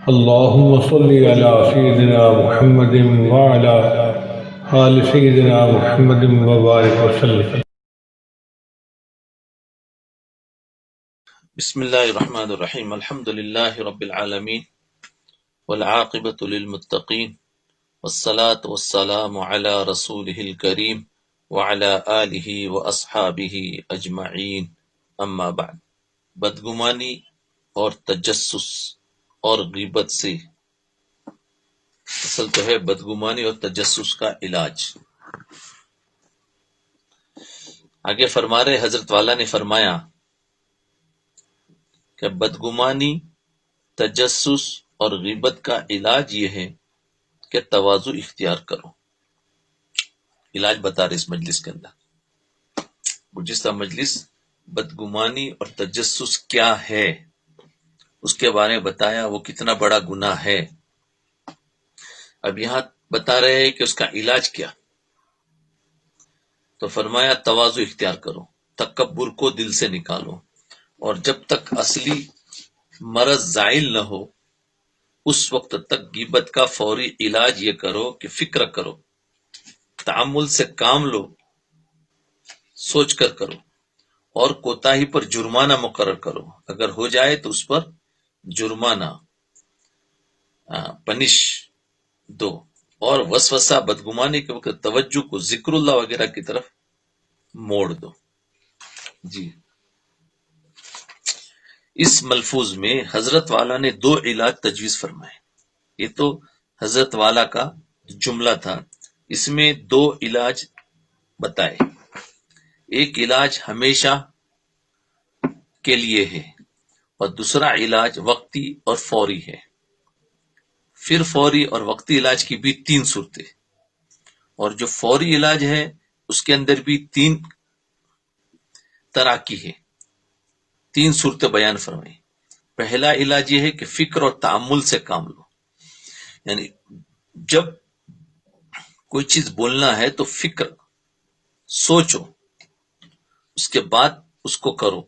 اللهم صل على سيدنا محمد وعلى آل سيدنا محمد وبارك وسلم. بسم اللہ الرحمن الرحیم. الحمد للہ رب العالمین والعاقبۃ للمتقین والصلاة والسلام علی رسولہ الکریم وعلی آلہ واصحابہ اجمعین. اما بعد. بدگمانی اور تجسس اور غیبت سے اصل تو ہے بدگمانی اور تجسس کا علاج. آگے فرما رہے حضرت والا نے فرمایا کہ بدگمانی، تجسس اور غیبت کا علاج یہ ہے کہ تواضع اختیار کرو. علاج بتا رہے اس مجلس کے اندر. گزشتہ مجلس بدگمانی اور تجسس کیا ہے اس کے بارے میں بتایا، وہ کتنا بڑا گناہ ہے. اب یہاں بتا رہے ہیں کہ اس کا علاج کیا. تو فرمایا تواضع اختیار کرو، تکبر کو دل سے نکالو، اور جب تک اصلی مرض زائل نہ ہو اس وقت تک غیبت کا فوری علاج یہ کرو کہ فکر کرو، تعامل سے کام لو، سوچ کر کرو، اور کوتاہی پر جرمانہ مقرر کرو. اگر ہو جائے تو اس پر جرمانہ پنش دو. اور وسوسہ بدگمانی کے وقت توجہ کو ذکر اللہ وغیرہ کی طرف موڑ دو. جی، اس ملفوظ میں حضرت والا نے دو علاج تجویز فرمائے. یہ تو حضرت والا کا جملہ تھا، اس میں دو علاج بتائے. ایک علاج ہمیشہ کے لیے ہے اور دوسرا علاج وقتی اور فوری ہے. پھر فوری اور وقتی علاج کی بھی تین صورتیں، اور جو فوری علاج ہے اس کے اندر بھی تین طرح کی ہے. تین صورتیں بیان فرمائی. پہلا علاج یہ ہے کہ فکر اور تعامل سے کام لو، یعنی جب کوئی چیز بولنا ہے تو فکر، سوچو، اس کے بعد اس کو کرو.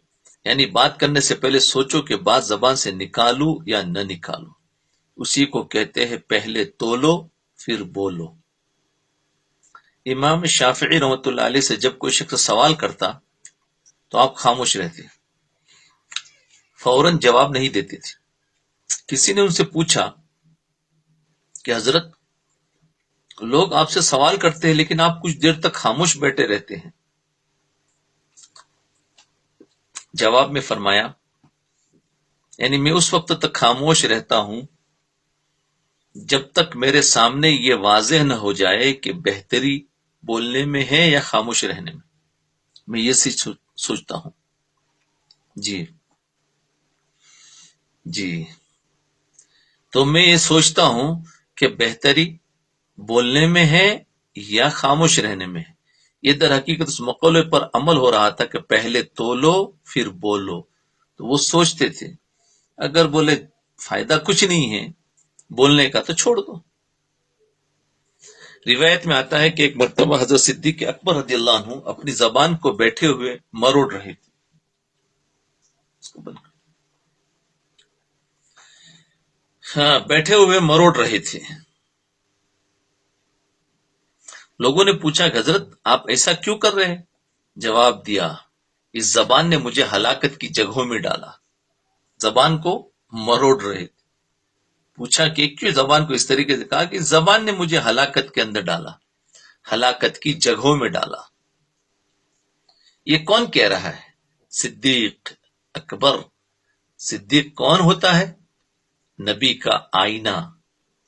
یعنی بات کرنے سے پہلے سوچو کہ بات زبان سے نکالو یا نہ نکالو. اسی کو کہتے ہیں پہلے تولو پھر بولو. امام شافعی رحمۃ اللہ علیہ سے جب کوئی شخص سوال کرتا تو آپ خاموش رہتے، فوراً جواب نہیں دیتے تھے. کسی نے ان سے پوچھا کہ حضرت، لوگ آپ سے سوال کرتے ہیں لیکن آپ کچھ دیر تک خاموش بیٹھے رہتے ہیں. جواب میں فرمایا، یعنی میں اس وقت تک خاموش رہتا ہوں جب تک میرے سامنے یہ واضح نہ ہو جائے کہ بہتری بولنے میں ہے یا خاموش رہنے میں. میں یہ سوچتا ہوں. جی تو میں یہ سوچتا ہوں کہ بہتری بولنے میں ہے یا خاموش رہنے میں ہے. یہ در حقیقت اس مقولے پر عمل ہو رہا تھا کہ پہلے تولو پھر بولو. تو وہ سوچتے تھے اگر بولے فائدہ کچھ نہیں ہے بولنے کا تو چھوڑ دو. روایت میں آتا ہے کہ ایک مرتبہ حضرت صدیق اکبر رضی اللہ عنہ اپنی زبان کو بیٹھے ہوئے مروڑ رہے تھے. بیٹھے ہوئے مروڑ رہے تھے. لوگوں نے پوچھا کہ حضرت آپ ایسا کیوں کر رہے ہیں؟ جواب دیا، اس زبان نے مجھے ہلاکت کی جگہوں میں ڈالا. زبان کو مروڑ رہے تھے. پوچھا کہ کیوں زبان کو اس طریقے سے؟ کہا کہ زبان نے مجھے ہلاکت کے اندر ڈالا، ہلاکت کی جگہوں میں ڈالا. یہ کون کہہ رہا ہے؟ صدیق اکبر. صدیق کون ہوتا ہے؟ نبی کا آئینہ.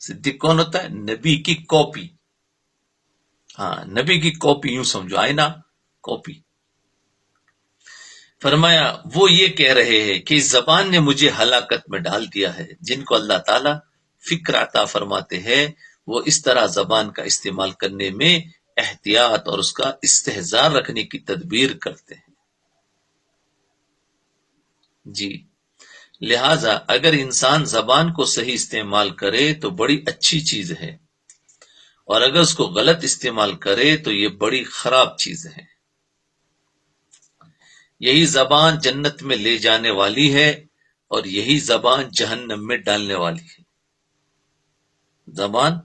صدیق کون ہوتا ہے؟ نبی کی کاپی. نبی کی کاپی، یوں سمجھو، آئینہ کاپی. فرمایا وہ یہ کہہ رہے ہیں کہ اس زبان نے مجھے ہلاکت میں ڈال دیا ہے. جن کو اللہ تعالیٰ فکر عطا فرماتے ہیں وہ اس طرح زبان کا استعمال کرنے میں احتیاط اور اس کا استحضار رکھنے کی تدبیر کرتے ہیں. جی، لہذا اگر انسان زبان کو صحیح استعمال کرے تو بڑی اچھی چیز ہے، اور اگر اس کو غلط استعمال کرے تو یہ بڑی خراب چیز ہے. یہی زبان جنت میں لے جانے والی ہے اور یہی زبان جہنم میں ڈالنے والی ہے. زبان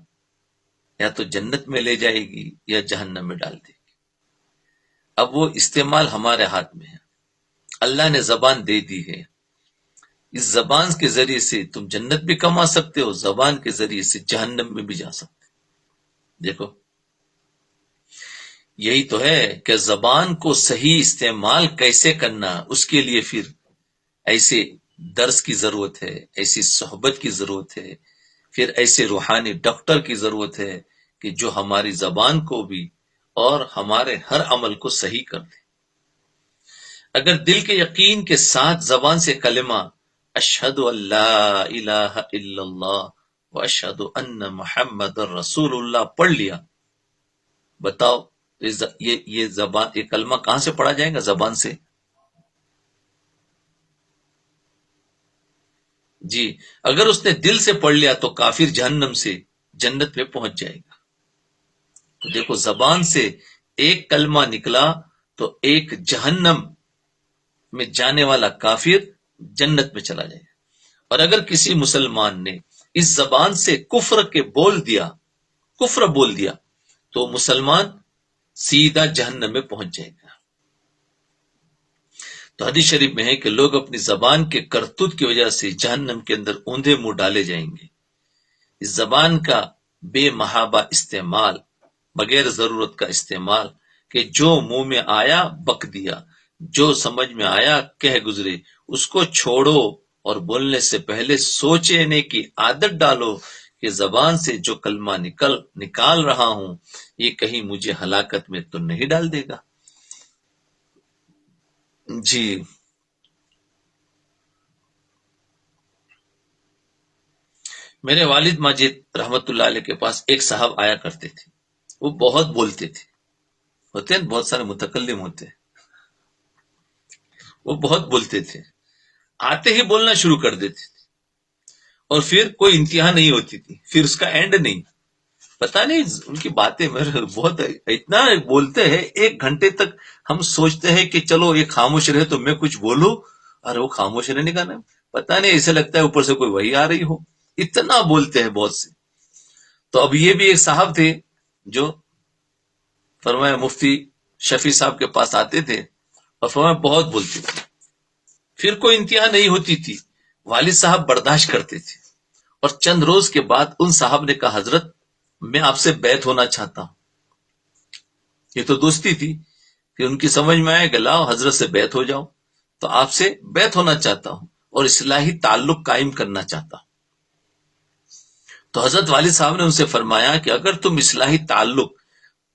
یا تو جنت میں لے جائے گی یا جہنم میں ڈال دے گی. اب وہ استعمال ہمارے ہاتھ میں ہے. اللہ نے زبان دے دی ہے، اس زبان کے ذریعے سے تم جنت بھی کما سکتے ہو، زبان کے ذریعے سے جہنم میں بھی جا سکتے. دیکھو یہی تو ہے کہ زبان کو صحیح استعمال کیسے کرنا، اس کے لیے پھر ایسے درس کی ضرورت ہے، ایسی صحبت کی ضرورت ہے، پھر ایسے روحانی ڈاکٹر کی ضرورت ہے کہ جو ہماری زبان کو بھی اور ہمارے ہر عمل کو صحیح کر دے. اگر دل کے یقین کے ساتھ زبان سے کلمہ اشہد اللہ الہ الا اللہ و اشہد ان محمد رسول اللہ پڑھ لیا، بتاؤ یہ زبان، یہ کلمہ کہاں سے پڑھا جائے گا؟ زبان سے. جی اگر اس نے دل سے پڑھ لیا تو کافر جہنم سے جنت میں پہنچ جائے گا. تو دیکھو زبان سے ایک کلمہ نکلا تو ایک جہنم میں جانے والا کافر جنت میں چلا جائے گا. اور اگر کسی مسلمان نے اس زبان سے کفر بول دیا تو مسلمان سیدھا جہنم میں پہنچ جائے گا. تو حدیث شریف میں ہے کہ لوگ اپنی زبان کے کرتوت کی وجہ سے جہنم کے اندر اوندھے منہ ڈالے جائیں گے. اس زبان کا بے محابہ استعمال، بغیر ضرورت کا استعمال، کہ جو منہ میں آیا بک دیا، جو سمجھ میں آیا کہہ گزرے، اس کو چھوڑو اور بولنے سے پہلے سوچنے کی عادت ڈالو کہ زبان سے جو کلمہ نکال رہا ہوں یہ کہیں مجھے ہلاکت میں تو نہیں ڈال دے گا. جی میرے والد ماجد رحمت اللہ علیہ کے پاس ایک صاحب آیا کرتے تھے. وہ بہت بولتے تھے، ہوتے ہیں بہت سارے متکلم ہوتے ہیں، وہ بہت بولتے تھے، آتے ہی بولنا شروع کر دیتے تھے اور پھر کوئی انتہا نہیں ہوتی تھی، پھر اس کا اینڈ نہیں. پتہ نہیں ان کی باتیں میرے بہت اتنا بولتے ہیں، 1 گھنٹے تک ہم سوچتے ہیں کہ چلو یہ خاموش رہے تو میں کچھ بولوں، اور وہ خاموش رہنے کا نا پتہ نہیں، ایسے لگتا ہے اوپر سے کوئی وحی آ رہی ہو، اتنا بولتے ہیں بہت سے. تو اب یہ بھی ایک صاحب تھے جو فرمایا مفتی شفیع صاحب کے پاس آتے تھے اور فرمایا بہت بولتے تھے، پھر کوئی انتہا نہیں ہوتی تھی. والد صاحب برداشت کرتے تھے اور چند روز کے بعد ان صاحب نے کہا حضرت میں آپ سے بیعت ہونا چاہتا ہوں. یہ تو دوستی تھی کہ ان کی سمجھ میں آئے کہ لاؤ حضرت سے بیعت ہو جاؤ، تو آپ سے بیعت ہونا چاہتا ہوں اور اصلاحی تعلق قائم کرنا چاہتا ہوں. تو حضرت والد صاحب نے ان سے فرمایا کہ اگر تم اصلاحی تعلق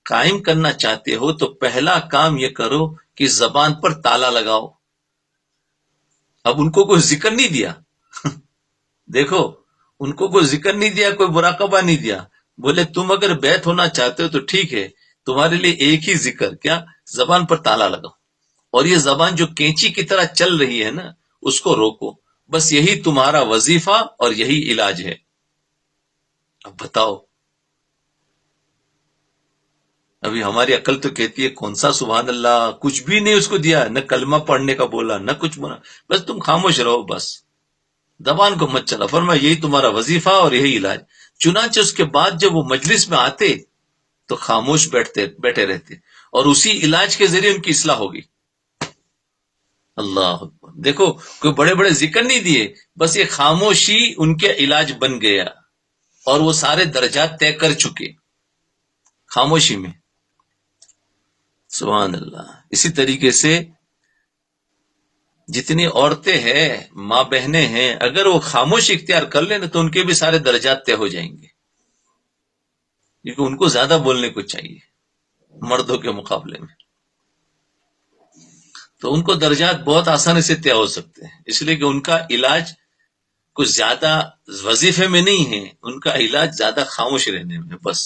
قائم کرنا چاہتے ہو تو پہلا کام یہ کرو کہ زبان پر تالا لگاؤ. اب ان کو کوئی ذکر نہیں دیا دیکھو ان کو کوئی ذکر نہیں دیا، کوئی مراقبہ نہیں دیا. بولے تم اگر بیعت ہونا چاہتے ہو تو ٹھیک ہے، تمہارے لیے ایک ہی ذکر، کیا؟ زبان پر تالا لگاؤ، اور یہ زبان جو کینچی کی طرح چل رہی ہے نا اس کو روکو. بس یہی تمہارا وظیفہ اور یہی علاج ہے. اب بتاؤ، ابھی ہماری عقل تو کہتی ہے کون سا سبحان اللہ، کچھ بھی نہیں اس کو دیا، نہ کلمہ پڑھنے کا بولا نہ کچھ بولا، بس تم خاموش رہو، بس زبان کو مت چلا. فرمایا یہی تمہارا وظیفہ اور یہی علاج. چنانچہ اس کے بعد جب وہ مجلس میں آتے تو خاموش بیٹھے رہتے اور اسی علاج کے ذریعے ان کی اصلاح ہوگی. اللہ اکبر. دیکھو کوئی بڑے بڑے ذکر نہیں دیے، بس یہ خاموشی ان کے علاج بن گیا اور وہ سارے درجات طے کر چکے خاموشی میں. سبحان اللہ. اسی طریقے سے جتنی عورتیں ہیں، ماں بہنیں ہیں، اگر وہ خاموش اختیار کر لیں تو ان کے بھی سارے درجات طے ہو جائیں گے، کیونکہ ان کو زیادہ بولنے کو چاہیے مردوں کے مقابلے میں. تو ان کو درجات بہت آسانی سے طے ہو سکتے ہیں، اس لیے کہ ان کا علاج کچھ زیادہ وظیفے میں نہیں ہے، ان کا علاج زیادہ خاموش رہنے میں بس.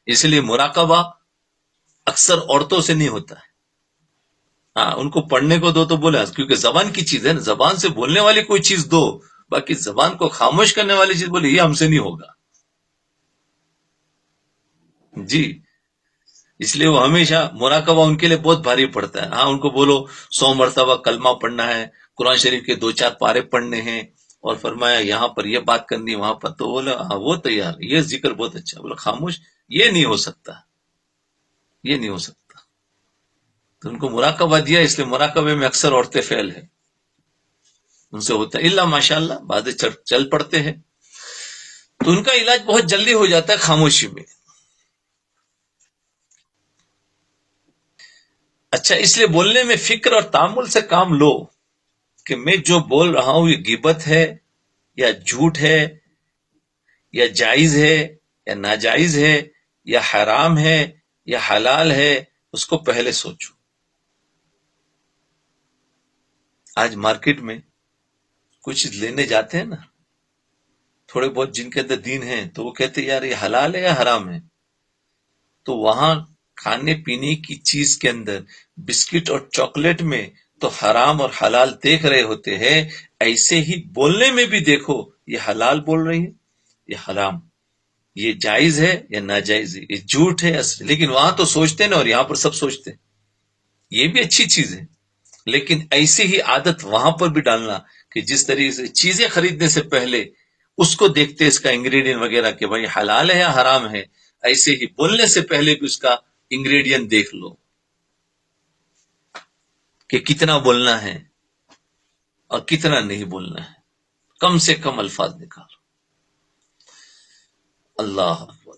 اس لیے مراقبہ اکثر عورتوں سے نہیں ہوتا ہے. ہاں ان کو پڑھنے کو دو تو بولے، کیونکہ زبان کی چیز ہے نا، زبان سے بولنے والی کوئی چیز دو، باقی زبان کو خاموش کرنے والی چیز بولے یہ ہم سے نہیں ہوگا. جی اس لیے وہ ہمیشہ مراقبہ ان کے لیے بہت بھاری پڑتا ہے. ہاں ان کو بولو 100 مرتبہ کلمہ پڑھنا ہے، قرآن شریف کے 2-4 پارے پڑھنے ہیں اور فرمایا یہاں پر یہ بات کرنی وہاں پر، تو بولا ہاں وہ تیار، یہ ذکر بہت اچھا، بولا خاموش، یہ نہیں ہو سکتا، یہ نہیں ہو سکتا. تو ان کو مراقبہ دیا، اس لیے مراقبے میں اکثر عورتیں فیل ہے، ان سے ہوتا ہے، اللہ ماشاء اللہ بعد چل پڑتے ہیں. تو ان کا علاج بہت جلدی ہو جاتا ہے خاموشی میں. اچھا، اس لیے بولنے میں فکر اور تامل سے کام لو کہ میں جو بول رہا ہوں یہ غیبت ہے یا جھوٹ ہے یا جائز ہے یا ناجائز ہے یا حرام ہے یا حلال ہے، اس کو پہلے سوچو. آج مارکیٹ میں کچھ لینے جاتے ہیں نا، تھوڑے بہت جن کے اندر دین ہے تو وہ کہتے ہیں یار یہ حلال ہے یا حرام ہے. تو وہاں کھانے پینے کی چیز کے اندر بسکٹ اور چاکلیٹ میں تو حرام اور حلال دیکھ رہے ہوتے ہیں، ایسے ہی بولنے میں بھی دیکھو یہ حلال بول رہی ہے، یہ حرام، یہ جائز ہے یا ناجائز ہے، یہ جھوٹ ہے اصل. لیکن وہاں تو سوچتے ہیں نا، اور یہاں پر سب سوچتے ہیں. یہ بھی اچھی چیز ہے، لیکن ایسی ہی عادت وہاں پر بھی ڈالنا کہ جس طریقے سے چیزیں خریدنے سے پہلے اس کو دیکھتے اس کا انگریڈینٹ وغیرہ کہ بھائی حلال ہے یا حرام ہے، ایسے ہی بولنے سے پہلے بھی اس کا انگریڈینٹ دیکھ لو کہ کتنا بولنا ہے اور کتنا نہیں بولنا ہے، کم سے کم الفاظ نکالو. اللہ اکبر.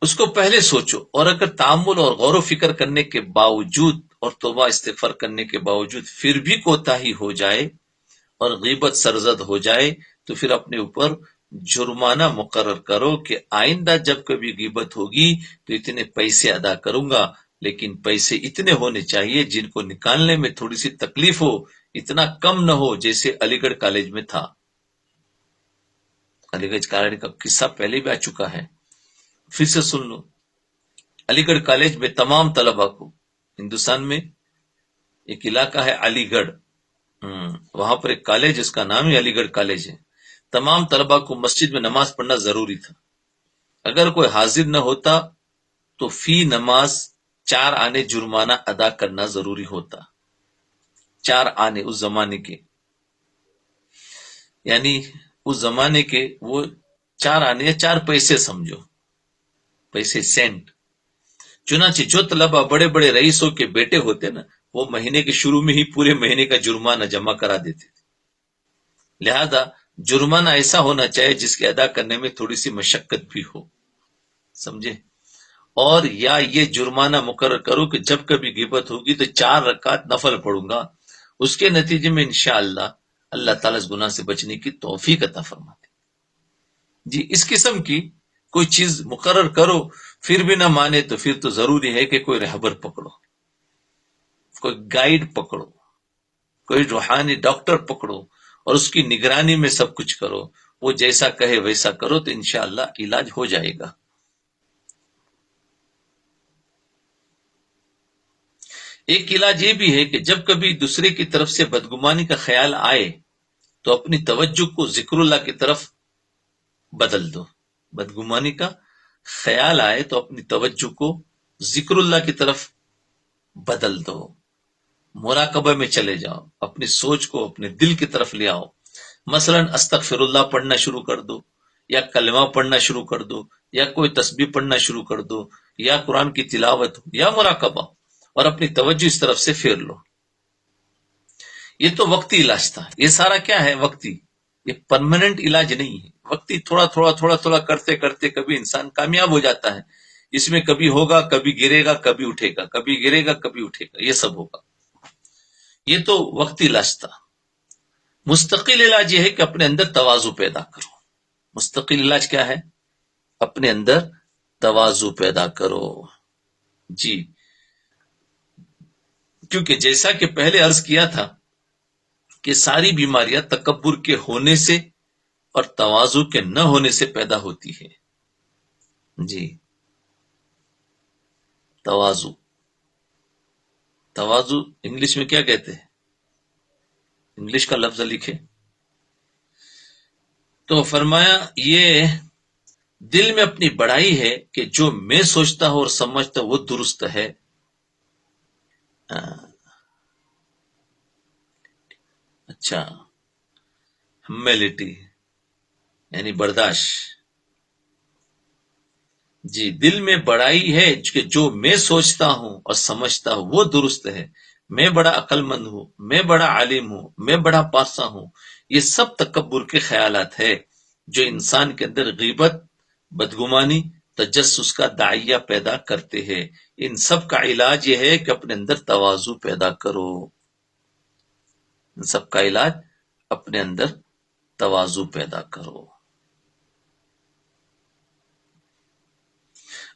اس کو پہلے سوچو، اور اگر تامل اور غور و فکر کرنے کے باوجود اور توبہ استغفار کرنے کے باوجود پھر بھی کوتاہی ہو جائے اور غیبت سرزد ہو جائے تو پھر اپنے اوپر جرمانہ مقرر کرو کہ آئندہ جب کبھی غیبت ہوگی تو اتنے پیسے ادا کروں گا، لیکن پیسے اتنے ہونے چاہیے جن کو نکالنے میں تھوڑی سی تکلیف ہو، اتنا کم نہ ہو جیسے علی گڑھ کالج میں تھا. علی گڑھ کالج کا قصہ پہلے بھی آ چکا ہے، پھر سے سن لو. علی گڑھ کالج میں تمام طلبہ کو، ہندوستان میں ایک علاقہ ہے علی گڑھ، وہاں پر ایک کالج اس کا نام ہی علی گڑھ کالج ہے، تمام طلبہ کو مسجد میں نماز پڑھنا ضروری تھا. اگر کوئی حاضر نہ ہوتا تو فی نماز 4 آنے جرمانہ ادا کرنا ضروری ہوتا. 4 آنے اس زمانے کے، یعنی اس زمانے کے وہ 4 آنے یا 4 پیسے سمجھو، پیسے سینٹ. چنانچہ جو طلبہ بڑے بڑے رئیسوں کے بیٹے ہوتے نا، وہ مہینے کے شروع میں ہی پورے مہینے کا جرمانہ جمع کرا دیتے تھے. لہذا جرمانہ ایسا ہونا چاہیے جس کے ادا کرنے میں تھوڑی سی مشقت بھی ہو، سمجھے. اور یا یہ جرمانہ مقرر کرو کہ جب کبھی غیبت ہوگی تو 4 رکعت نفل پڑھوں گا، اس کے نتیجے میں انشاءاللہ اللہ تعالیٰ اس گناہ سے بچنے کی توفیق عطا فرماتے. جی اس قسم کی کوئی چیز مقرر کرو، پھر بھی نہ مانے تو پھر تو ضروری ہے کہ کوئی رہبر پکڑو، کوئی گائیڈ پکڑو، کوئی روحانی ڈاکٹر پکڑو اور اس کی نگرانی میں سب کچھ کرو. وہ جیسا کہے ویسا کرو تو انشاءاللہ علاج ہو جائے گا. ایک علاج یہ بھی ہے کہ جب کبھی دوسرے کی طرف سے بدگمانی کا خیال آئے تو اپنی توجہ کو ذکر اللہ کی طرف بدل دو. بدگمانی کا خیال آئے تو اپنی توجہ کو ذکر اللہ کی طرف بدل دو، مراقبہ میں چلے جاؤ، اپنی سوچ کو اپنے دل کی طرف لے آؤ. مثلا استغفر اللہ پڑھنا شروع کر دو، یا کلمہ پڑھنا شروع کر دو، یا کوئی تسبیح پڑھنا شروع کر دو، یا قرآن کی تلاوت ہو یا مراقبہ، اور اپنی توجہ اس طرف سے پھیر لو. یہ تو وقتی علاج تھا. یہ سارا کیا ہے؟ وقتی. یہ پرماننٹ علاج نہیں ہے، وقتی تھوڑا تھوڑا تھوڑا تھوڑا کرتے کرتے کبھی انسان کامیاب ہو جاتا ہے. اس میں کبھی ہوگا، کبھی گرے گا، کبھی اٹھے گا، کبھی گرے گا، کبھی اٹھے گا، یہ سب ہوگا. یہ تو وقتی علاج تھا. مستقل علاج یہ ہے کہ اپنے اندر تواضع پیدا کرو. مستقل علاج کیا ہے؟ اپنے اندر تواضع پیدا کرو. جی کیونکہ جیسا کہ پہلے عرض کیا تھا کہ ساری بیماریاں تکبر کے ہونے سے اور تواضع کے نہ ہونے سے پیدا ہوتی ہے. جی تواضع، تواضع انگلش میں کیا کہتے ہیں؟ انگلش کا لفظ لکھے تو فرمایا یہ دل میں اپنی بڑائی ہے کہ جو میں سوچتا ہوں اور سمجھتا ہوں وہ درست ہے. اچھا ہمیلٹی یعنی برداشت. جی، دل میں بڑائی ہے کہ جو میں سوچتا ہوں اور سمجھتا ہوں وہ درست ہے. میں بڑا عقل مند ہوں، میں بڑا عالم ہوں، میں بڑا پاسا ہوں. یہ سب تکبر کے خیالات ہے جو انسان کے اندر غیبت، بدگمانی، تجسس کا داعیہ پیدا کرتے ہیں. ان سب کا علاج یہ ہے کہ اپنے اندر تواضع پیدا کرو. ان سب کا علاج اپنے اندر تواضع پیدا کرو.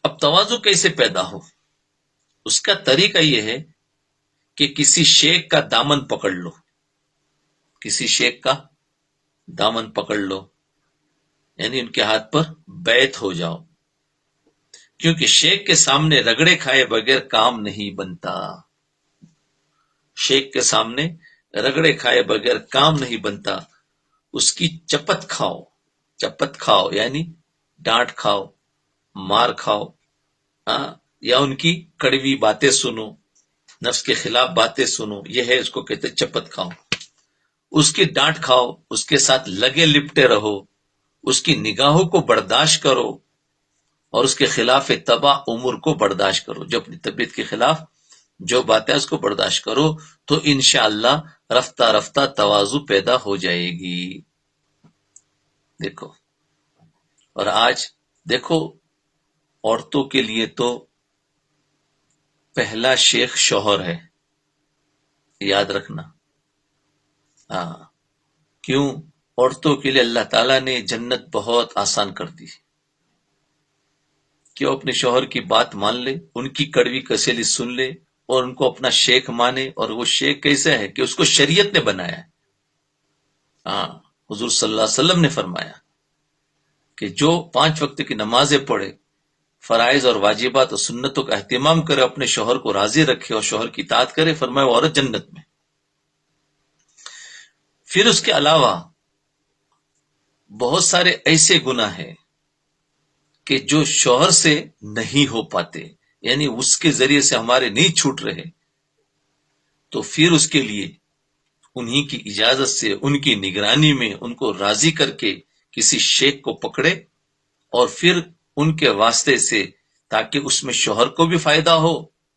اب تواضع کیسے پیدا ہو؟ اس کا طریقہ یہ ہے کہ کسی شیخ کا دامن پکڑ لو. کسی شیخ کا دامن پکڑ لو، یعنی ان کے ہاتھ پر بیعت ہو جاؤ. کیونکہ شیخ کے سامنے رگڑے کھائے بغیر کام نہیں بنتا. شیخ کے سامنے رگڑے کھائے بغیر کام نہیں بنتا. اس کی چپت کھاؤ. چپت کھاؤ یعنی ڈانٹ کھاؤ، مار کھاؤ، یا ان کی کڑوی باتیں سنو، نفس کے خلاف باتیں سنو. یہ ہے، اس کو کہتے چپت کھاؤ. اس کی ڈانٹ کھاؤ، اس کے ساتھ لگے لپٹے رہو، اس کی نگاہوں کو برداشت کرو اور اس کے خلاف تباہ امور کو برداشت کرو. جو اپنی طبیعت کے خلاف جو باتیں اس کو برداشت کرو تو انشاءاللہ رفتہ رفتہ تواضع پیدا ہو جائے گی. دیکھو، اور آج دیکھو عورتوں کے لیے تو پہلا شیخ شوہر ہے، یاد رکھنا. کیوں؟ عورتوں کے لیے اللہ تعالیٰ نے جنت بہت آسان کر دی کہ وہ اپنے شوہر کی بات مان لے، ان کی کڑوی کسیلی سن لے اور ان کو اپنا شیخ مانے. اور وہ شیخ کیسا ہے کہ اس کو شریعت نے بنایا ہے. حضور صلی اللہ علیہ وسلم نے فرمایا کہ جو 5 وقت کی نمازیں پڑھے، فرائض اور واجبات اور سنتوں کا اہتمام کرے، اپنے شوہر کو راضی رکھے اور شوہر کی اطاعت کرے، فرمایا وہ عورت جنت میں. پھر اس کے علاوہ بہت سارے ایسے گناہ ہیں کہ جو شوہر سے نہیں ہو پاتے، یعنی اس کے ذریعے سے ہمارے نہیں چھوٹ رہے، تو پھر اس کے لیے انہی کی اجازت سے، ان کی نگرانی میں ان کو راضی کر کے کسی شیخ کو پکڑے اور پھر ان کے واسطے سے، تاکہ اس میں شوہر کو بھی فائدہ ہو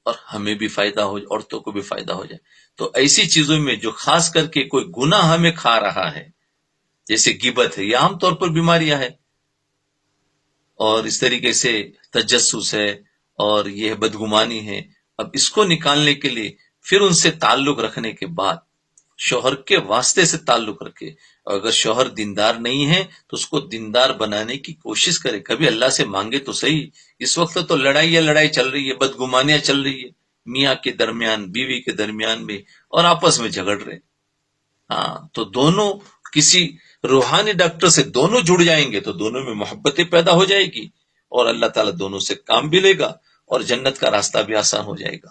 اور ہمیں بھی فائدہ ہو، عورتوں کو بھی فائدہ ہو جائے. تو ایسی چیزوں میں جو خاص کر کے کوئی گناہ ہمیں کھا رہا ہے، جیسے غیبت ہے، یہ عام طور پر بیماریاں ہے، اور اس طریقے سے تجسس ہے اور یہ بدگمانی ہے. اب اس کو نکالنے کے لیے پھر ان سے تعلق رکھنے کے بعد شوہر کے واسطے سے تعلق رکھے. اور اگر شوہر دیندار نہیں ہے تو اس کو دیندار بنانے کی کوشش کرے، کبھی اللہ سے مانگے تو صحیح. اس وقت تو لڑائی چل رہی ہے، بدگمانیاں چل رہی ہے، میاں کے درمیان، بیوی کے درمیان میں، اور آپس میں جھگڑ رہے. تو دونوں کسی روحانی ڈاکٹر سے دونوں جڑ جائیں گے تو دونوں میں محبتیں پیدا ہو جائے گی اور اللہ تعالیٰ دونوں سے کام بھی لے گا اور جنت کا راستہ بھی آسان ہو جائے گا.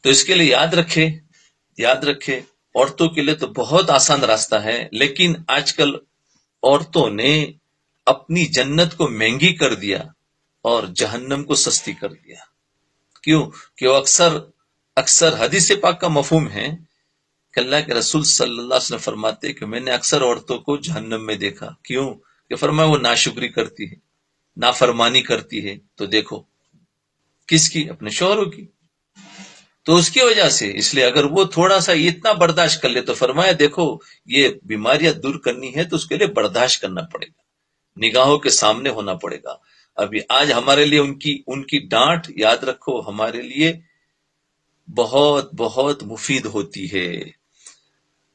تو اس کے لیے یاد رکھے عورتوں کے لیے تو بہت آسان راستہ ہے، لیکن آج کل عورتوں نے اپنی جنت کو مہنگی کر دیا اور جہنم کو سستی کر دیا. کیوں؟ کہ وہ اکثر حدیث پاک کا مفہوم ہے کہ اللہ کے رسول صلی اللہ علیہ وسلم فرماتے کہ میں نے اکثر عورتوں کو جہنم میں دیکھا. کیوں؟ کہ فرمایا وہ ناشکری کرتی ہے، نافرمانی کرتی ہے. تو دیکھو کس کی؟ اپنے شوہروں کی. تو اس کی وجہ سے، اس لیے اگر وہ تھوڑا سا اتنا برداشت کر لے تو فرمایا دیکھو یہ بیماریاں دور کرنی ہے تو اس کے لیے برداشت کرنا پڑے گا، نگاہوں کے سامنے ہونا پڑے گا. ابھی آج ہمارے لیے ان کی ڈانٹ، یاد رکھو، ہمارے لیے بہت بہت مفید ہوتی ہے.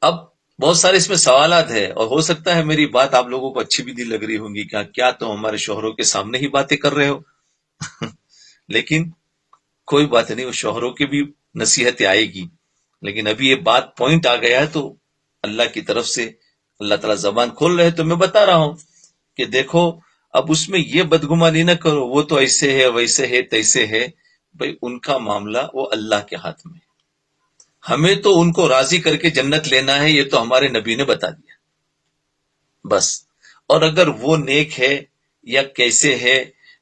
اب بہت سارے اس میں سوالات ہیں اور ہو سکتا ہے میری بات آپ لوگوں کو اچھی بھی نہیں لگ رہی ہوں گی، کیا تم ہمارے شوہروں کے سامنے ہی باتیں کر رہے ہو؟ لیکن کوئی بات نہیں، وہ شوہروں کی بھی نصیحتیں آئے گی. لیکن ابھی یہ بات پوائنٹ آ گیا ہے تو اللہ کی طرف سے اللہ تعالیٰ زبان کھول رہے تو میں بتا رہا ہوں کہ دیکھو اب اس میں یہ بدگمانی نہ کرو، وہ تو ایسے ہے، ویسے ہے، تیسے ہے. بھئی ان کا معاملہ وہ اللہ کے ہاتھ میں، ہمیں تو ان کو راضی کر کے جنت لینا ہے، یہ تو ہمارے نبی نے بتا دیا بس. اور اگر وہ نیک ہے یا کیسے ہے،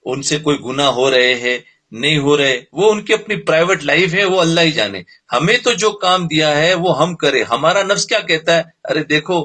ان سے کوئی گناہ ہو رہے ہیں نہیں ہو رہے، وہ ان کی اپنی پرائیویٹ لائف ہے، وہ اللہ ہی جانے. ہمیں تو جو کام دیا ہے وہ ہم کرے. ہمارا نفس کیا کہتا ہے؟ ارے دیکھو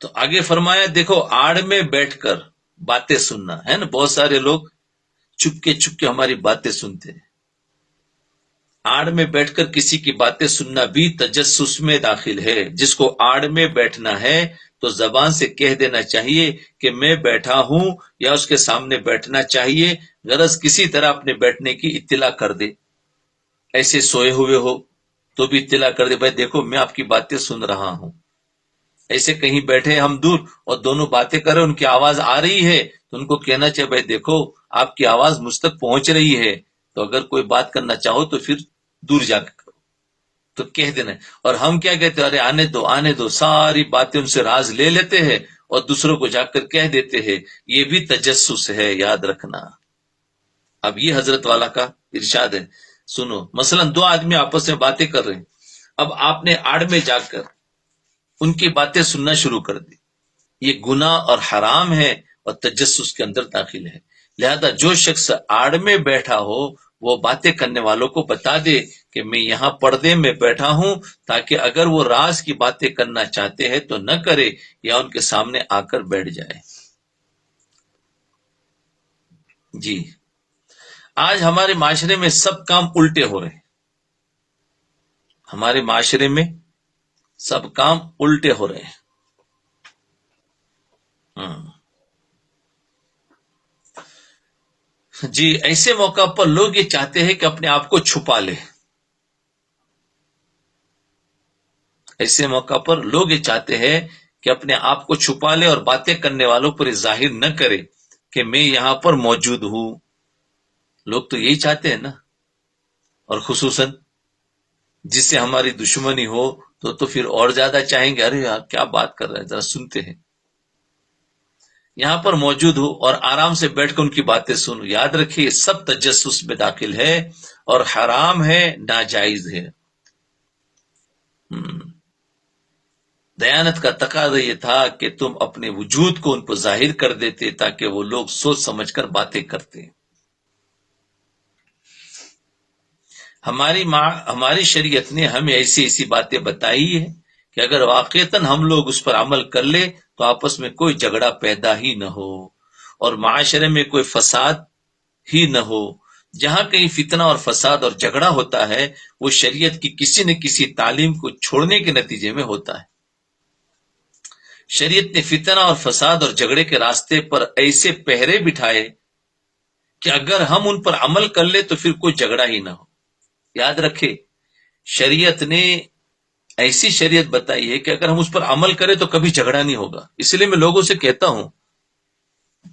تو آگے فرمایا دیکھو آڑ میں بیٹھ کر باتیں سننا ہے نا، بہت سارے لوگ چپ کے ہماری باتیں سنتے ہیں. آڑ میں بیٹھ کر کسی کی باتیں سننا بھی تجسس میں داخل ہے. جس کو آڑ میں بیٹھنا ہے تو زبان سے کہہ دینا چاہیے کہ میں بیٹھا ہوں، یا اس کے سامنے بیٹھنا چاہیے، غرض کسی طرح اپنے بیٹھنے کی اطلاع کر دے. ایسے سوئے ہوئے ہو تو بھی اطلاع کر دے، بھائی دیکھو میں آپ کی باتیں سن رہا ہوں. ایسے کہیں بیٹھے ہم دور اور دونوں باتیں کر رہے، ان کی آواز آ رہی ہے تو ان کو کہنا چاہیے بھائی دیکھو آپ کی آواز مجھ تک پہنچ رہی ہے، تو اگر کوئی بات کرنا چاہو تو پھر دور جا کے کرو. تو کہہ دینا. اور ہم کیا کہتے ہیں، ارے آنے دو، ساری باتیں ان سے راز لے لیتے ہیں اور دوسروں کو جا کر کہہ دیتے ہیں. یہ بھی تجسس ہے، یاد رکھنا. اب یہ حضرت والا کا ارشاد ہے. سنو، مثلا دو آدمی آپس میں باتیں کر رہے ہیں، اب آپ نے آڑ میں جا کر ان کی باتیں سننا شروع کر دی. یہ گناہ اور حرام ہے اور تجسس کے اندر داخل ہے. لہذا جو شخص آڑ میں بیٹھا ہو وہ باتیں کرنے والوں کو بتا دے کہ میں یہاں پردے میں بیٹھا ہوں، تاکہ اگر وہ راز کی باتیں کرنا چاہتے ہیں تو نہ کرے یا ان کے سامنے آ کر بیٹھ جائے. جی، آج ہمارے معاشرے میں سب کام الٹے ہو رہے ہیں. ہمارے معاشرے میں سب کام الٹے ہو رہے ہیں. جی، ایسے موقع پر لوگ یہ چاہتے ہیں کہ اپنے آپ کو چھپا لے. ایسے موقع پر لوگ یہ چاہتے ہیں کہ اپنے آپ کو چھپا لے اور باتیں کرنے والوں پر ظاہر نہ کرے کہ میں یہاں پر موجود ہوں. لوگ تو یہی چاہتے ہیں نا. اور خصوصاً جس سے ہماری دشمنی ہو تو پھر اور زیادہ چاہیں گے، ارے یار کیا بات کر رہے ہیں، ذرا سنتے ہیں. یہاں پر موجود ہو اور آرام سے بیٹھ کر ان کی باتیں سنو. یاد رکھیے سب تجسس میں داخل ہے اور حرام ہے، ناجائز ہے. دیانت کا تقاضا یہ تھا کہ تم اپنے وجود کو ان پر ظاہر کر دیتے تاکہ وہ لوگ سوچ سمجھ کر باتیں کرتے. ہماری شریعت نے ہمیں ایسی باتیں بتائی ہے کہ اگر واقعتاً ہم لوگ اس پر عمل کر لے تو آپس میں کوئی جھگڑا پیدا ہی نہ ہو اور معاشرے میں کوئی فساد ہی نہ ہو. جہاں کہیں فتنہ اور فساد اور جھگڑا ہوتا ہے وہ شریعت کی کسی نہ کسی تعلیم کو چھوڑنے کے نتیجے میں ہوتا ہے. شریعت نے فتنہ اور فساد اور جھگڑے کے راستے پر ایسے پہرے بٹھائے کہ اگر ہم ان پر عمل کر لے تو پھر کوئی جھگڑا ہی نہ ہو. یاد رکھے شریعت نے ایسی شریعت بتائی ہے کہ اگر ہم اس پر عمل کریں تو کبھی جھگڑا نہیں ہوگا. اس لیے میں لوگوں سے کہتا ہوں،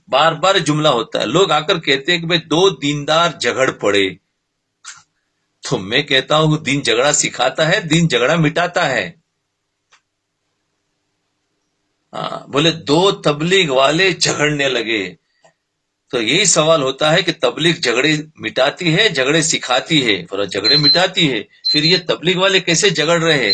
بار بار جملہ ہوتا ہے، لوگ آ کر کہتے ہیں کہ بھئی دو دیندار جھگڑ پڑے. تو میں کہتا ہوں دین جھگڑا سکھاتا ہے، دین جھگڑا مٹاتا ہے. بولے دو تبلیغ والے جھگڑنے لگے تو یہی سوال ہوتا ہے کہ تبلیغ جھگڑے مٹاتی ہے، جھگڑے سکھاتی ہے؟ جھگڑے مٹاتی ہے. پھر یہ تبلیغ والے کیسے جھگڑ رہے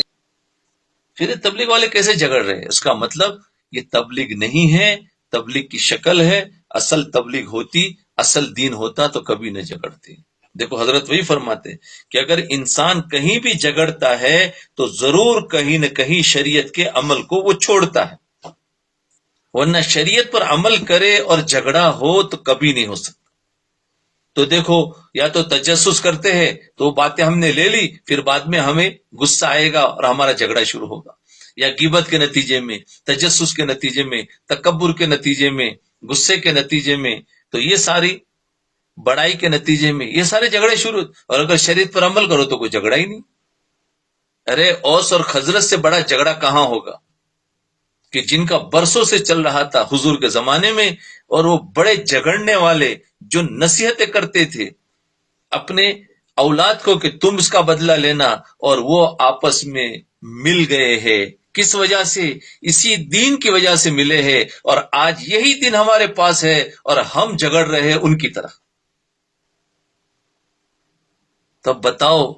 ہیں؟ اس کا مطلب یہ تبلیغ نہیں ہے، تبلیغ کی شکل ہے. اصل تبلیغ ہوتی، اصل دین ہوتا تو کبھی نہ جھگڑتے. دیکھو حضرت وہی فرماتے کہ اگر انسان کہیں بھی جھگڑتا ہے تو ضرور کہیں نہ کہیں شریعت کے عمل کو وہ چھوڑتا ہے، ورنہ شریعت پر عمل کرے اور جھگڑا ہو تو کبھی نہیں ہو سکتا. تو دیکھو یا تو تجسس کرتے ہیں تو وہ باتیں ہم نے لے لی، پھر بعد میں ہمیں غصہ آئے گا اور ہمارا جھگڑا شروع ہوگا، یا غیبت کے نتیجے میں، تجسس کے نتیجے میں، تکبر کے نتیجے میں، غصے کے نتیجے میں، تو یہ ساری بڑائی کے نتیجے میں یہ سارے جھگڑے شروع. اور اگر شریعت پر عمل کرو تو کوئی جھگڑا ہی نہیں. ارے اوس اور خزرج سے بڑا جھگڑا کہاں ہوگا کہ جن کا برسوں سے چل رہا تھا حضور کے زمانے میں، اور وہ بڑے جھگڑنے والے جو نصیحتیں کرتے تھے اپنے اولاد کو کہ تم اس کا بدلہ لینا، اور وہ آپس میں مل گئے ہیں. کس وجہ سے؟ اسی دین کی وجہ سے ملے ہیں، اور آج یہی دین ہمارے پاس ہے اور ہم جھگڑ رہے ہیں ان کی طرح. تب بتاؤ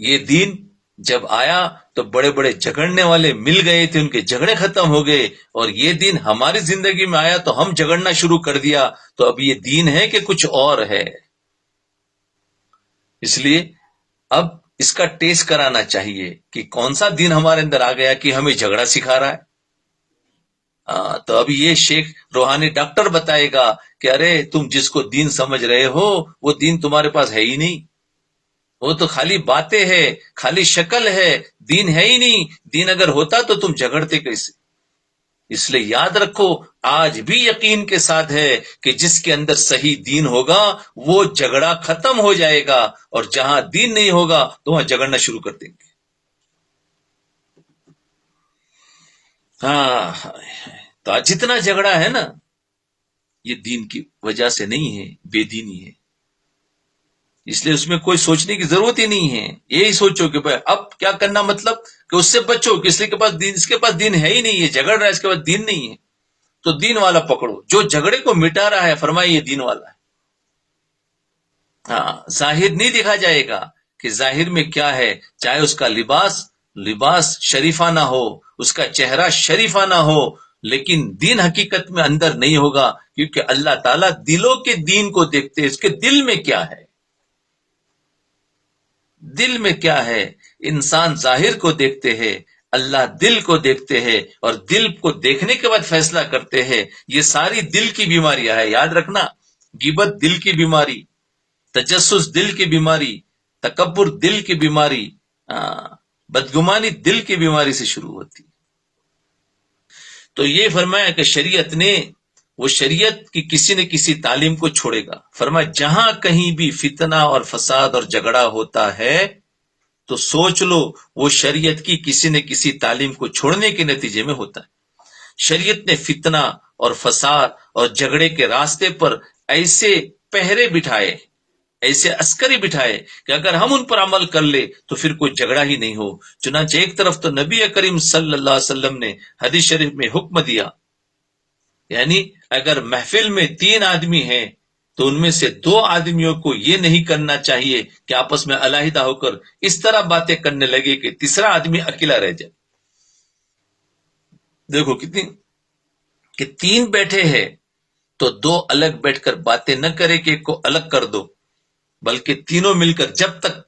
یہ دین جب آیا تو بڑے بڑے جھگڑنے والے مل گئے تھے، ان کے جھگڑے ختم ہو گئے، اور یہ دین ہماری زندگی میں آیا تو ہم جھگڑنا شروع کر دیا. تو اب یہ دین ہے کہ کچھ اور ہے؟ اس لیے اب اس کا ٹیسٹ کرانا چاہیے کہ کون سا دین ہمارے اندر آ گیا کہ ہمیں جھگڑا سکھا رہا ہے. تو ابھی یہ شیخ روحانی ڈاکٹر بتائے گا کہ ارے تم جس کو دین سمجھ رہے ہو وہ دین تمہارے پاس ہے ہی نہیں، وہ تو خالی باتیں ہے، خالی شکل ہے، دین ہے ہی نہیں۔ دین اگر ہوتا تو تم جھگڑتے کیسے؟ اس لیے یاد رکھو، آج بھی یقین کے ساتھ ہے کہ جس کے اندر صحیح دین ہوگا وہ جھگڑا ختم ہو جائے گا، اور جہاں دین نہیں ہوگا تو وہاں جھگڑنا شروع کر دیں گے۔ ہاں، تو آج جتنا جھگڑا ہے نا، یہ دین کی وجہ سے نہیں ہے، بے دینی ہے۔ اس لیے اس میں کوئی سوچنے کی ضرورت ہی نہیں ہے، یہی سوچو کہ بھائی اب کیا کرنا، مطلب کہ اس سے بچو کہ اس کے پاس دین ہے ہی نہیں، یہ جھگڑ رہا ہے، اس کے پاس دین نہیں ہے، تو دین والا پکڑو جو جھگڑے کو مٹا رہا ہے، فرمائے یہ دین والا ہے۔ ہاں، ظاہر نہیں دیکھا جائے گا کہ ظاہر میں کیا ہے، چاہے اس کا لباس شریفانہ ہو، اس کا چہرہ شریفانہ ہو، لیکن دین حقیقت میں اندر نہیں ہوگا، کیونکہ اللہ تعالیٰ دلوں کے دین کو دیکھتے ہیں، اس کے دل میں کیا ہے، دل میں کیا ہے۔ انسان ظاہر کو دیکھتے ہیں، اللہ دل کو دیکھتے ہیں، اور دل کو دیکھنے کے بعد فیصلہ کرتے ہیں۔ یہ ساری دل کی بیماریاں ہے، یاد رکھنا، غیبت دل کی بیماری، تجسس دل کی بیماری، تکبر دل کی بیماری، بدگمانی دل کی بیماری سے شروع ہوتی۔ تو یہ فرمایا کہ شریعت نے، وہ شریعت کی کسی نہ کسی تعلیم کو چھوڑے گا۔ فرمایا جہاں کہیں بھی فتنہ اور فساد اور جھگڑا ہوتا ہے تو سوچ لو وہ شریعت کی کسی نہ کسی تعلیم کو چھوڑنے کے نتیجے میں ہوتا ہے۔ شریعت نے فتنہ اور فساد اور جھگڑے کے راستے پر ایسے پہرے بٹھائے، ایسے عسکری بٹھائے کہ اگر ہم ان پر عمل کر لے تو پھر کوئی جھگڑا ہی نہیں ہو۔ چنانچہ ایک طرف تو نبی کریم صلی اللہ علیہ وسلم نے حدیث شریف میں حکم دیا، یعنی اگر محفل میں 3 آدمی ہیں تو ان میں سے 2 آدمیوں کو یہ نہیں کرنا چاہیے کہ آپس میں علیحدہ ہو کر اس طرح باتیں کرنے لگے کہ تیسرا آدمی اکیلا رہ جائے۔ دیکھو کتنی کہ 3 بیٹھے ہیں تو 2 الگ بیٹھ کر باتیں نہ کرے کہ ایک کو الگ کر دو، بلکہ تینوں مل کر جب تک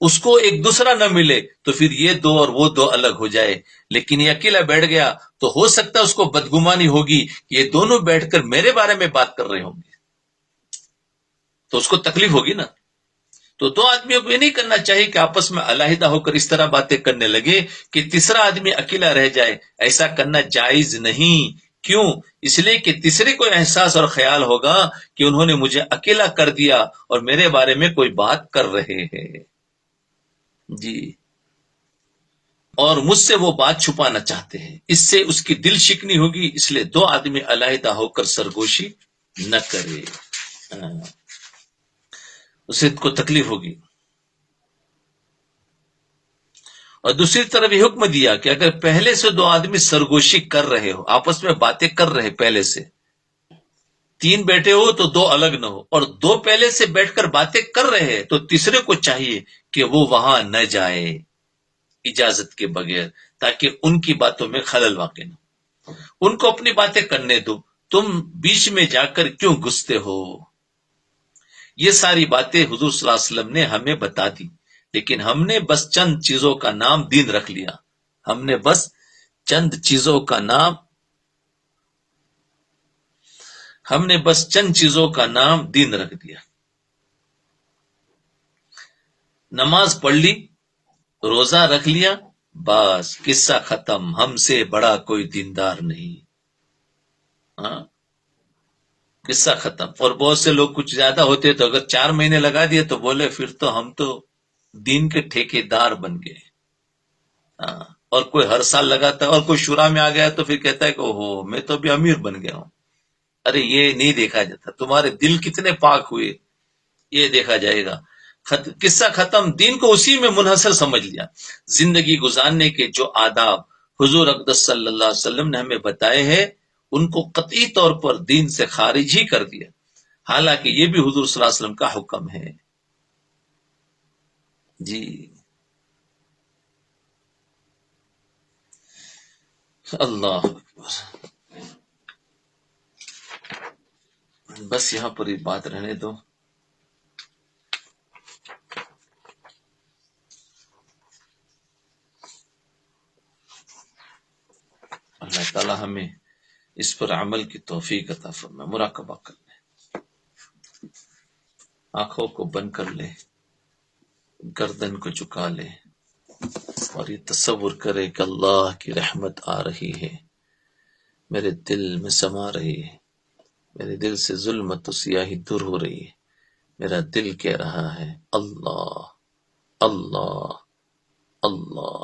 اس کو ایک دوسرا نہ ملے تو پھر یہ 2 اور وہ 2 الگ ہو جائے۔ لیکن یہ اکیلا بیٹھ گیا تو ہو سکتا ہے اس کو بدگمانی ہوگی کہ یہ دونوں بیٹھ کر میرے بارے میں بات کر رہے ہوں گے، تو اس کو تکلیف ہوگی نا۔ تو 2 آدمیوں کو یہ نہیں کرنا چاہیے کہ آپس میں علیحدہ ہو کر اس طرح باتیں کرنے لگے کہ تیسرا آدمی اکیلا رہ جائے۔ ایسا کرنا جائز نہیں۔ کیوں؟ اس لیے کہ تیسرے کو احساس اور خیال ہوگا کہ انہوں نے مجھے اکیلا کر دیا اور میرے بارے میں کوئی بات کر رہے ہیں جی، اور مجھ سے وہ بات چھپانا چاہتے ہیں، اس سے اس کی دل شکنی ہوگی، اس لیے 2 آدمی علیحدہ ہو کر سرگوشی نہ کرے، اسے کو تکلیف ہوگی۔ اور دوسری طرف یہ حکم دیا کہ اگر پہلے سے 2 آدمی سرگوشی کر رہے ہو، آپس میں باتیں کر رہے، پہلے سے 3 بیٹھے ہو تو 2 الگ نہ ہو، اور 2 پہلے سے بیٹھ کر باتیں کر رہے ہیں تو تیسرے کو چاہیے کہ وہ وہاں نہ جائے اجازت کے بغیر، تاکہ ان کی باتوں میں خلل واقع نہ ہو۔ ان کو اپنی باتیں کرنے دو، تم بیچ میں جا کر کیوں گھستے ہو؟ یہ ساری باتیں حضور صلی اللہ علیہ وسلم نے ہمیں بتا دی، لیکن ہم نے بس چند چیزوں کا نام دین رکھ لیا۔ ہم نے بس چند چیزوں کا نام دین رکھ دیا۔ نماز پڑھ لی، روزہ رکھ لیا، بس قصہ ختم، ہم سے بڑا کوئی دیندار نہیں۔ قصہ ختم۔ اور بہت سے لوگ کچھ زیادہ ہوتے تو اگر 4 مہینے لگا دیے تو بولے پھر تو ہم تو دین کے ٹھیکے دار بن گئے۔ اور کوئی ہر سال لگاتا ہے، اور کوئی شورا میں آ گیا تو پھر کہتا ہے کہ اوہو میں تو ابھی امیر بن گیا ہوں۔ ارے یہ نہیں دیکھا جاتا، تمہارے دل کتنے پاک ہوئے یہ دیکھا جائے گا۔ قصہ ختم، دین کو اسی میں منحصر سمجھ لیا۔ زندگی گزارنے کے جو آداب حضور اقدس صلی اللہ علیہ وسلم نے ہمیں بتائے ہیں ان کو قطعی طور پر دین سے خارج ہی کر دیا، حالانکہ یہ بھی حضور صلی اللہ علیہ وسلم کا حکم ہے جی۔ اللہ اکبر، بس یہاں پر یہ بات رہنے دو۔ اللہ تعالی ہمیں اس پر عمل کی توفیق عطا فرمائے. مراقبہ کر لیں، آنکھوں کو بند کر لیں، گردن کو جھکا لیں اور یہ تصور کرے کہ اللہ کی رحمت آ رہی ہے، میرے دل میں سما رہی ہے، میرے دل سے ظلمت و سیاہی دور ہو رہی ہے. میرا دل کہہ رہا ہے اللہ اللہ اللہ.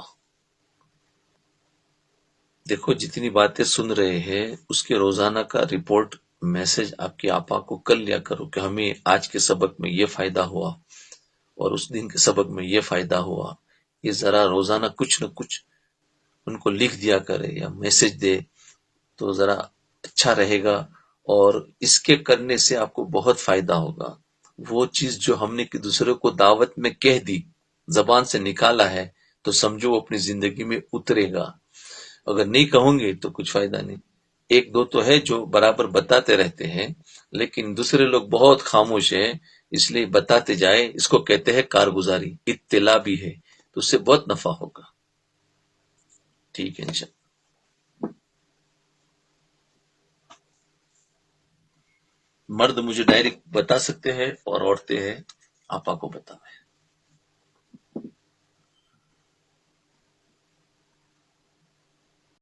دیکھو جتنی باتیں سن رہے ہیں اس کے روزانہ کا رپورٹ میسج آپ کے آپا کو کر لیا کرو کہ ہمیں آج کے سبق میں یہ فائدہ ہوا اور اس دن کے سبق میں یہ فائدہ ہوا. یہ ذرا روزانہ کچھ نہ کچھ ان کو لکھ دیا کرے یا میسج دے تو ذرا اچھا رہے گا، اور اس کے کرنے سے آپ کو بہت فائدہ ہوگا. وہ چیز جو ہم نے دوسرے کو دعوت میں کہہ دی، زبان سے نکالا ہے، تو سمجھو وہ اپنی زندگی میں اترے گا. اگر نہیں کہوں گے تو کچھ فائدہ نہیں. ایک دو تو ہے جو برابر بتاتے رہتے ہیں، لیکن دوسرے لوگ بہت خاموش ہیں، اس لیے بتاتے جائے. اس کو کہتے ہیں کارگزاری، اطلاع بھی ہے، تو اس سے بہت نفع ہوگا. ٹھیک ہے انشاءاللہ. مرد مجھے ڈائریکٹ بتا سکتے ہیں اور عورتیں ہیں آپا کو بتائیں.